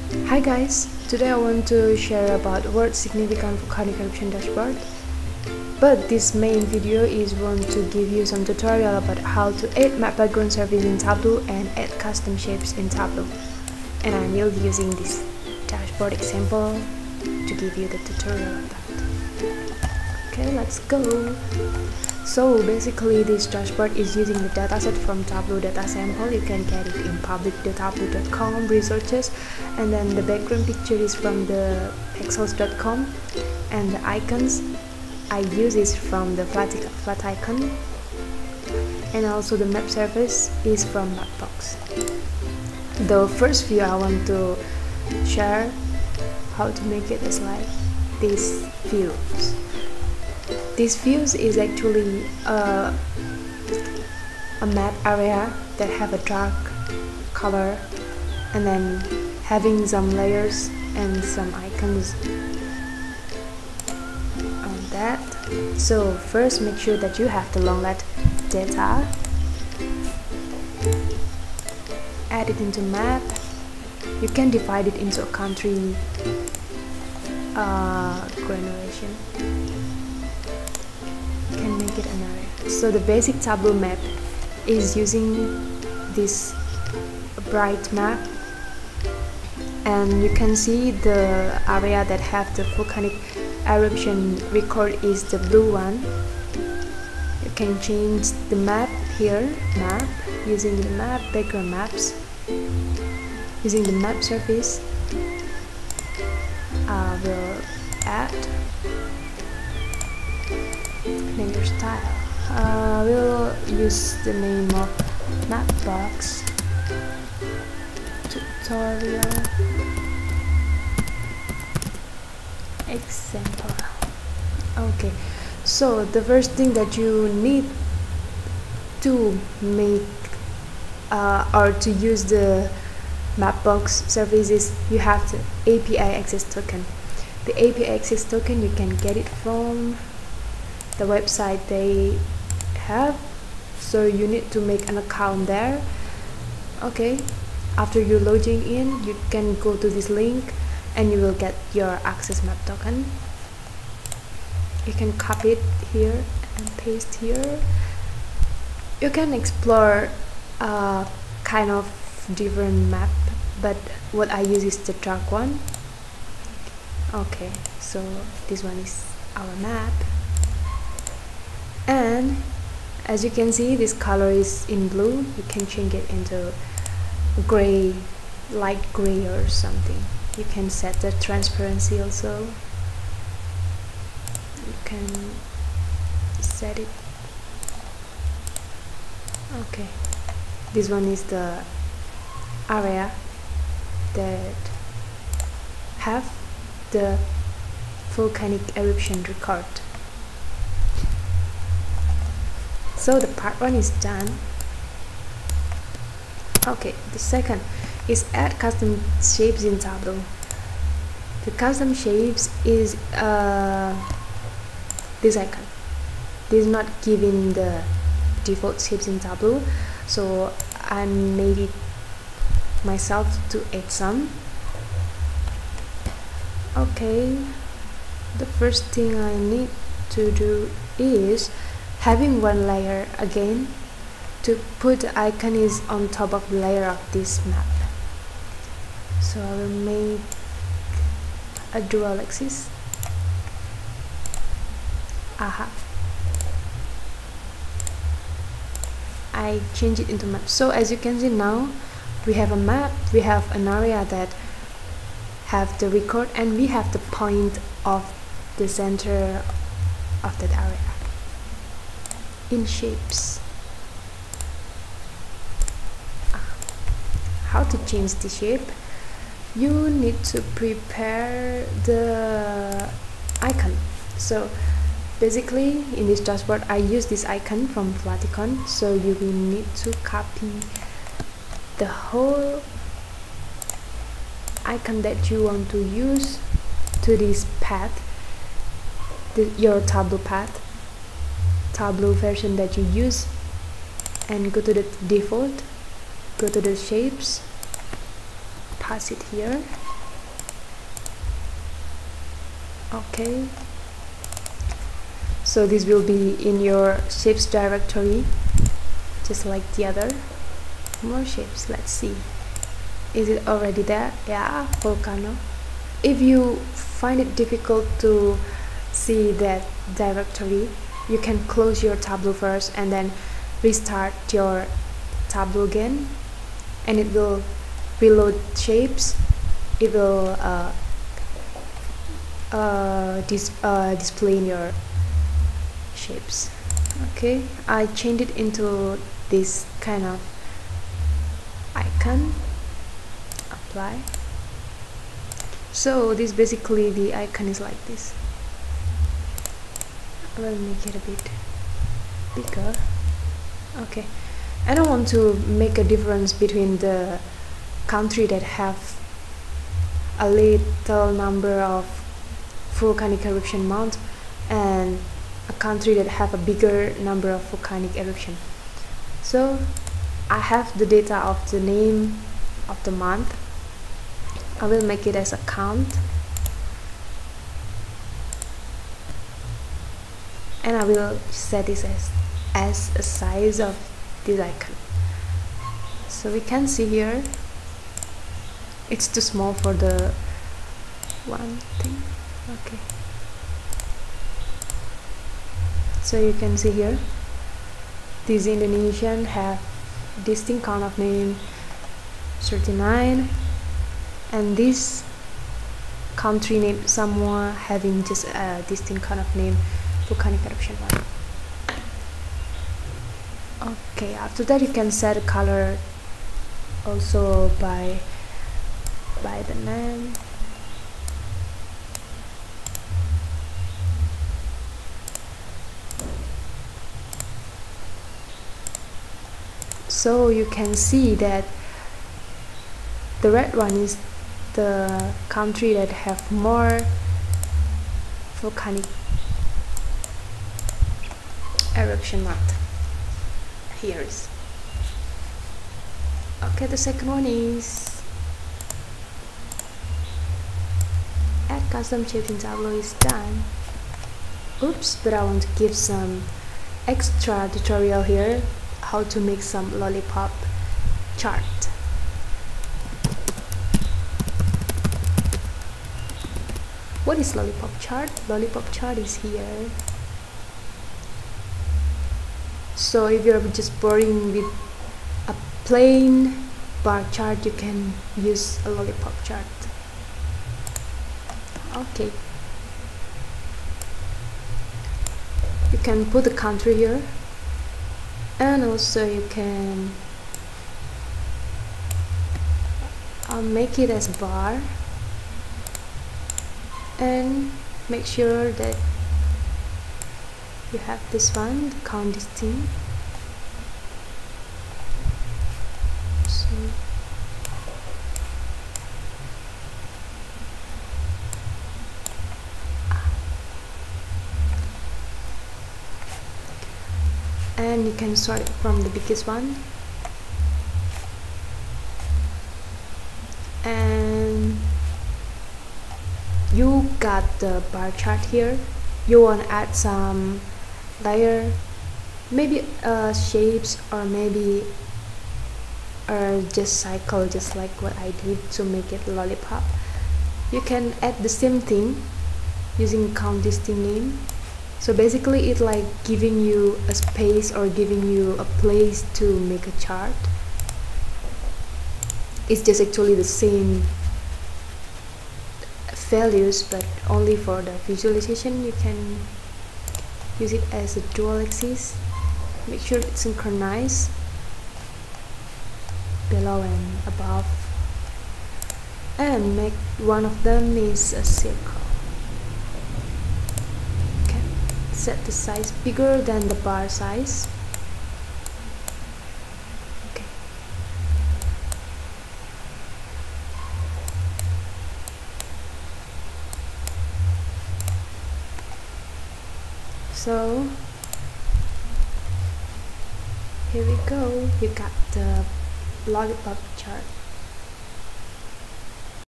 Hi guys, today I want to share about word significant volcanic eruption dashboard. But this main video is want to give you some tutorial about how to add map background surface in Tableau and add custom shapes in Tableau. And I will be using this dashboard example to give you the tutorial of that. Okay, let's go. So basically this dashboard is using the dataset from Tableau data sample. You can get it in public.tableau.com resources, and then the background picture is from the pexels.com, and the icons I use is from the flat icon, and also the map surface is from Mapbox. The first view I want to share how to make it is like these views. This views is actually a map area that have a dark color and then having some layers and some icons on that. So first make sure that you have the long let data, add it into map. You can divide it into a country granulation. Can make it an area. So the basic Tableau map is using this bright map, and you can see the area that have the volcanic eruption record is the blue one. You can change the map here, map, using the map background maps, using the map surface. I will add layer style. We'll use the name of Mapbox tutorial example. Okay, so the first thing that you need to make or to use the Mapbox service is you have the API access token. The API access token you can get it from the website they have, so you need to make an account there. Okay, after you logging in, you can go to this link and you will get your access map token. You can copy it here and paste here. You can explore kind of different map, but what I use is the dark one. Okay, so this one is our map. And as you can see, this color is in blue. You can change it into gray, light gray or something. You can set the transparency also. You can set it. Okay, this one is the area that have the volcanic eruption record. So the part one is done. Okay, the second is add custom shapes in Tableau. The custom shapes is this icon. This is not giving the default shapes in Tableau, so I made it myself to add some. Okay, the first thing I need to do is having one layer again to put the icon is on top of the layer of this map. So I will make a dual axis. Aha, I change it into map. So as you can see now, we have a map, we have an area that have the record, and we have the point of the center of that area in shapes. How to change the shape? You need to prepare the icon. So basically in this dashboard I use this icon from Flaticon, so you will need to copy the whole icon that you want to use to this path, your Tableau path, Tableau version that you use, and go to the default, go to the shapes, pass it here, Okay, so this will be in your shapes directory, just like the other. More shapes, let's see, is it already there? Yeah, volcano. If you find it difficult to see that directory, you can close your Tableau first and then restart your Tableau again, and it will reload shapes. It will display in your shapes. Okay, I changed it into this kind of icon. Apply. So this basically, the icon is like this. I will make it a bit bigger. Okay, I don't want to make a difference between the country that have a little number of volcanic eruption mount and a country that have a bigger number of volcanic eruption. So I have the data of the name of the month. I will make it as a count, and I will set this as a size of this icon. So we can see here it's too small for the one thing. Okay, so you can see here these Indonesian have distinct count of name 39, and this country name Samoa having just a distinct kind of name volcanic eruption 1. Okay, after that you can set a color also by the name. So you can see that the red one is the country that have more volcanic eruption month. Here is. Okay, the second one is add custom shapes in Tableau is done. Oops, but I want to give some extra tutorial here how to make some lollipop chart. What is lollipop chart? Lollipop chart is here. So if you're just boring with a plain bar chart, you can use a lollipop chart. Okay, you can put the country here, and also you can make it as bar, and make sure that you have this one, the count distinct. So and you can sort it from the biggest one, and you got the bar chart here. You want to add some layer, maybe shapes, or maybe just cycle, just like what I did to make it lollipop. You can add the same thing using count distinct name. So basically it's like giving you a space or giving you a place to make a chart. It's just actually the same values, but only for the visualization you can use it as a dual axis. Make sure it's synchronized below and above, and make one of them is a circle. Okay, set the size bigger than the bar size. Okay, so here we go, you got the lollipop chart.